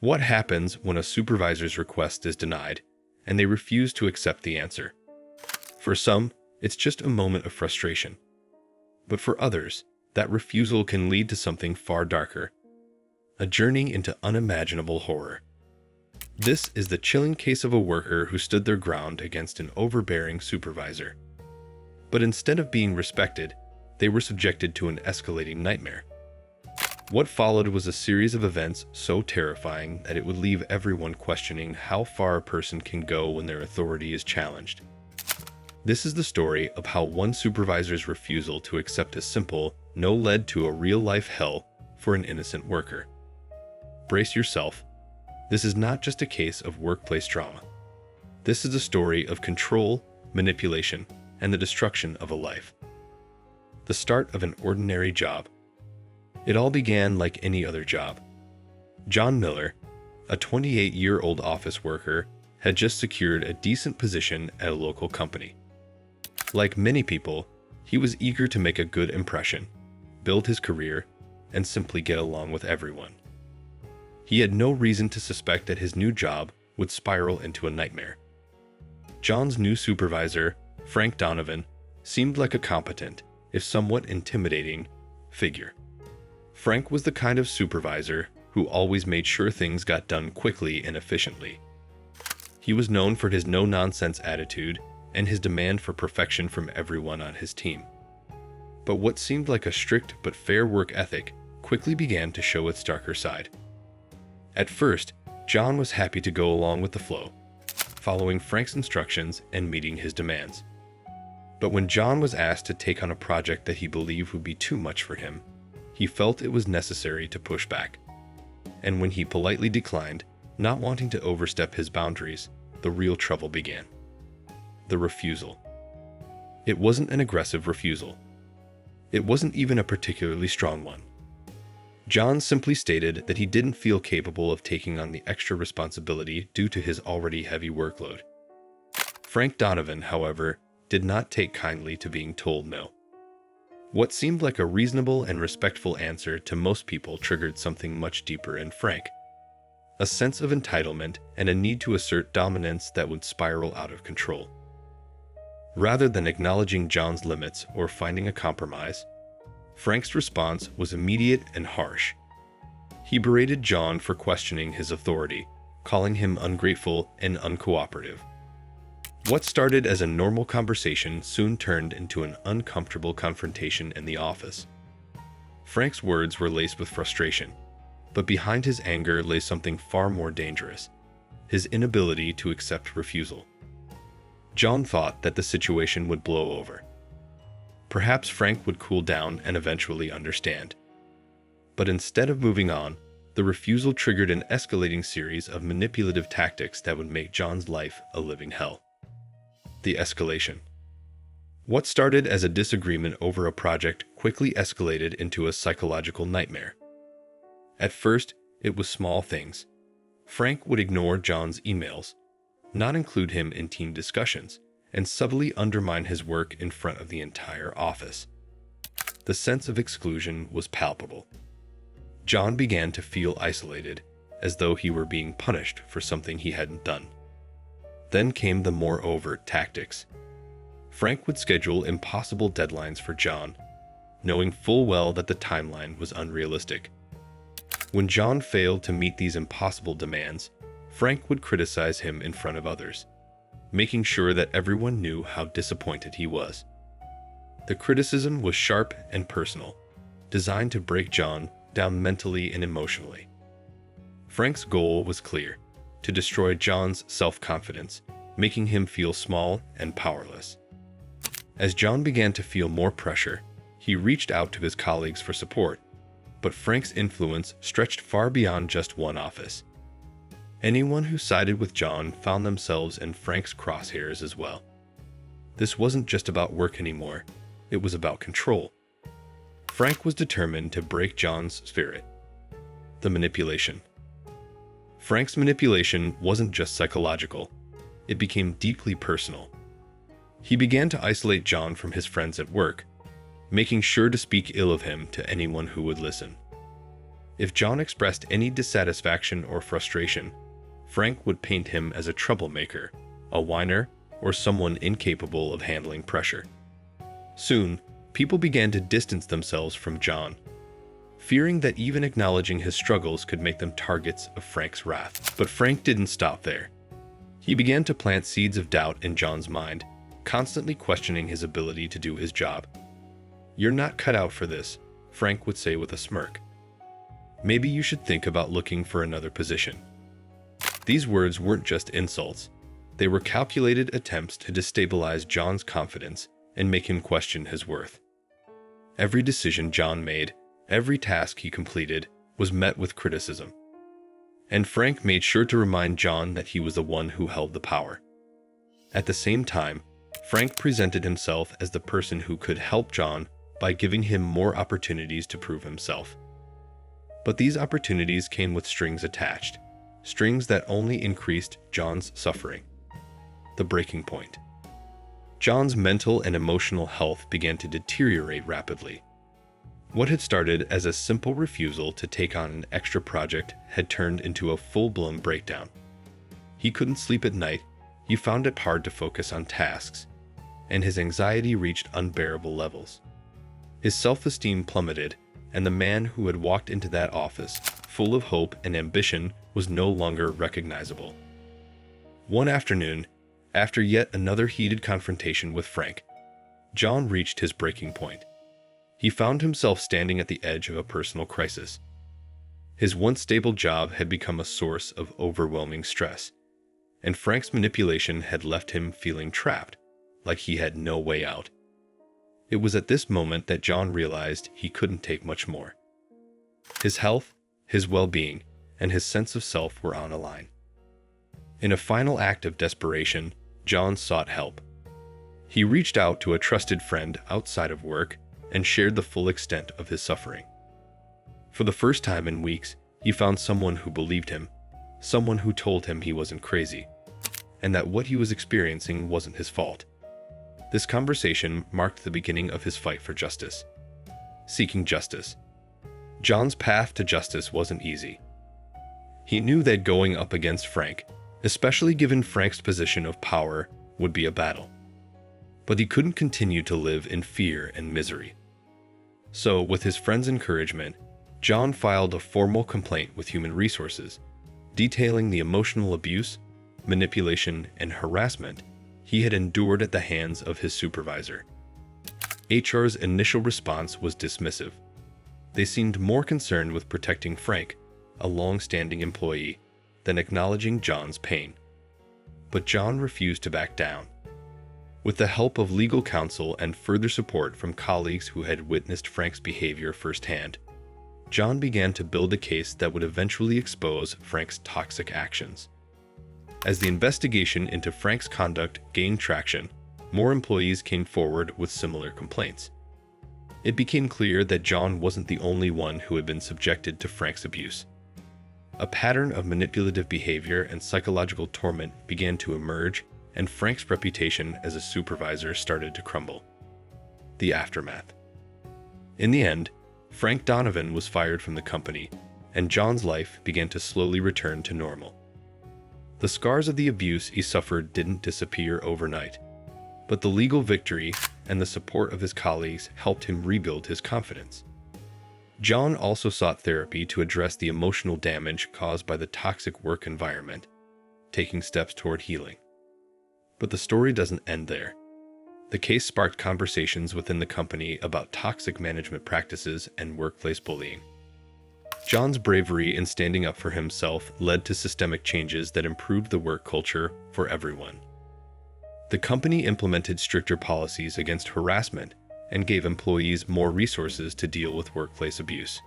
What happens when a supervisor's request is denied and they refuse to accept the answer? For some, it's just a moment of frustration. But for others, that refusal can lead to something far darker, a journey into unimaginable horror. This is the chilling case of a worker who stood their ground against an overbearing supervisor. But instead of being respected, they were subjected to an escalating nightmare. What followed was a series of events so terrifying that it would leave everyone questioning how far a person can go when their authority is challenged. This is the story of how one supervisor's refusal to accept a simple no led to a real-life hell for an innocent worker. Brace yourself. This is not just a case of workplace drama. This is a story of control, manipulation, and the destruction of a life. The start of an ordinary job. It all began like any other job. John Miller, a 28-year-old office worker, had just secured a decent position at a local company. Like many people, he was eager to make a good impression, build his career, and simply get along with everyone. He had no reason to suspect that his new job would spiral into a nightmare. John's new supervisor, Frank Donovan, seemed like a competent, if somewhat intimidating, figure. Frank was the kind of supervisor who always made sure things got done quickly and efficiently. He was known for his no-nonsense attitude and his demand for perfection from everyone on his team. But what seemed like a strict but fair work ethic quickly began to show its darker side. At first, John was happy to go along with the flow, following Frank's instructions and meeting his demands. But when John was asked to take on a project that he believed would be too much for him, he felt it was necessary to push back. And when he politely declined, not wanting to overstep his boundaries, the real trouble began. The refusal. It wasn't an aggressive refusal. It wasn't even a particularly strong one. John simply stated that he didn't feel capable of taking on the extra responsibility due to his already heavy workload. Frank Donovan, however, did not take kindly to being told no. What seemed like a reasonable and respectful answer to most people triggered something much deeper in Frank. A sense of entitlement and a need to assert dominance that would spiral out of control. Rather than acknowledging John's limits or finding a compromise, Frank's response was immediate and harsh. He berated John for questioning his authority, calling him ungrateful and uncooperative. What started as a normal conversation soon turned into an uncomfortable confrontation in the office. Frank's words were laced with frustration, but behind his anger lay something far more dangerous: his inability to accept refusal. John thought that the situation would blow over. Perhaps Frank would cool down and eventually understand. But instead of moving on, the refusal triggered an escalating series of manipulative tactics that would make John's life a living hell. The escalation. What started as a disagreement over a project quickly escalated into a psychological nightmare. At first, it was small things. Frank would ignore John's emails, not include him in team discussions, and subtly undermine his work in front of the entire office. The sense of exclusion was palpable. John began to feel isolated, as though he were being punished for something he hadn't done. Then came the more overt tactics. Frank would schedule impossible deadlines for John, knowing full well that the timeline was unrealistic. When John failed to meet these impossible demands, Frank would criticize him in front of others, making sure that everyone knew how disappointed he was. The criticism was sharp and personal, designed to break John down mentally and emotionally. Frank's goal was clear: to destroy John's self-confidence, making him feel small and powerless. As John began to feel more pressure, he reached out to his colleagues for support, but Frank's influence stretched far beyond just one office. Anyone who sided with John found themselves in Frank's crosshairs as well. This wasn't just about work anymore, it was about control. Frank was determined to break John's spirit. The manipulation. Frank's manipulation wasn't just psychological, it became deeply personal. He began to isolate John from his friends at work, making sure to speak ill of him to anyone who would listen. If John expressed any dissatisfaction or frustration, Frank would paint him as a troublemaker, a whiner, or someone incapable of handling pressure. Soon, people began to distance themselves from John, fearing that even acknowledging his struggles could make them targets of Frank's wrath. But Frank didn't stop there. He began to plant seeds of doubt in John's mind, constantly questioning his ability to do his job. "You're not cut out for this," Frank would say with a smirk. "Maybe you should think about looking for another position." These words weren't just insults. They were calculated attempts to destabilize John's confidence and make him question his worth. Every decision John made, every task he completed, was met with criticism. And Frank made sure to remind John that he was the one who held the power. At the same time, Frank presented himself as the person who could help John by giving him more opportunities to prove himself. But these opportunities came with strings attached, strings that only increased John's suffering. The breaking point. John's mental and emotional health began to deteriorate rapidly. What had started as a simple refusal to take on an extra project had turned into a full-blown breakdown. He couldn't sleep at night, he found it hard to focus on tasks, and his anxiety reached unbearable levels. His self-esteem plummeted, and the man who had walked into that office, full of hope and ambition, was no longer recognizable. One afternoon, after yet another heated confrontation with Frank, John reached his breaking point. He found himself standing at the edge of a personal crisis. His once stable job had become a source of overwhelming stress, and Frank's manipulation had left him feeling trapped, like he had no way out. It was at this moment that John realized he couldn't take much more. His health, his well-being, and his sense of self were on a line. In a final act of desperation, John sought help. He reached out to a trusted friend outside of work and shared the full extent of his suffering. For the first time in weeks, he found someone who believed him, someone who told him he wasn't crazy, and that what he was experiencing wasn't his fault. This conversation marked the beginning of his fight for justice. Seeking justice. John's path to justice wasn't easy. He knew that going up against Frank, especially given Frank's position of power, would be a battle. But he couldn't continue to live in fear and misery. So, with his friend's encouragement, John filed a formal complaint with Human Resources, detailing the emotional abuse, manipulation, and harassment he had endured at the hands of his supervisor. HR's initial response was dismissive. They seemed more concerned with protecting Frank, a long-standing employee, than acknowledging John's pain. But John refused to back down. With the help of legal counsel and further support from colleagues who had witnessed Frank's behavior firsthand, John began to build a case that would eventually expose Frank's toxic actions. As the investigation into Frank's conduct gained traction, more employees came forward with similar complaints. It became clear that John wasn't the only one who had been subjected to Frank's abuse. A pattern of manipulative behavior and psychological torment began to emerge, and Frank's reputation as a supervisor started to crumble. The aftermath. In the end, Frank Donovan was fired from the company, and John's life began to slowly return to normal. The scars of the abuse he suffered didn't disappear overnight, but the legal victory and the support of his colleagues helped him rebuild his confidence. John also sought therapy to address the emotional damage caused by the toxic work environment, taking steps toward healing. But the story doesn't end there. The case sparked conversations within the company about toxic management practices and workplace bullying. John's bravery in standing up for himself led to systemic changes that improved the work culture for everyone. The company implemented stricter policies against harassment and gave employees more resources to deal with workplace abuse.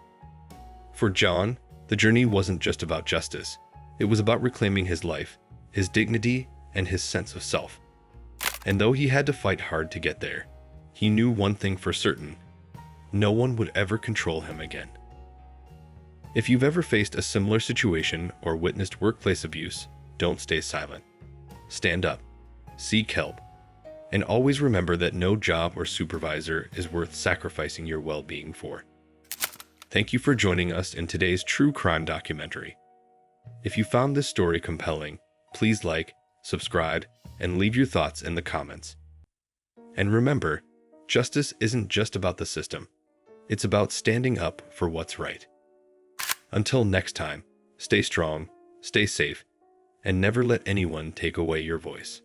For John, the journey wasn't just about justice. It was about reclaiming his life, his dignity, and his sense of self. And though he had to fight hard to get there, he knew one thing for certain: no one would ever control him again. If you've ever faced a similar situation or witnessed workplace abuse, don't stay silent. Stand up, seek help, and always remember that no job or supervisor is worth sacrificing your well-being for. Thank you for joining us in today's true crime documentary. If you found this story compelling, please like, subscribe, and leave your thoughts in the comments. And remember, justice isn't just about the system. It's about standing up for what's right. Until next time, stay strong, stay safe, and never let anyone take away your voice.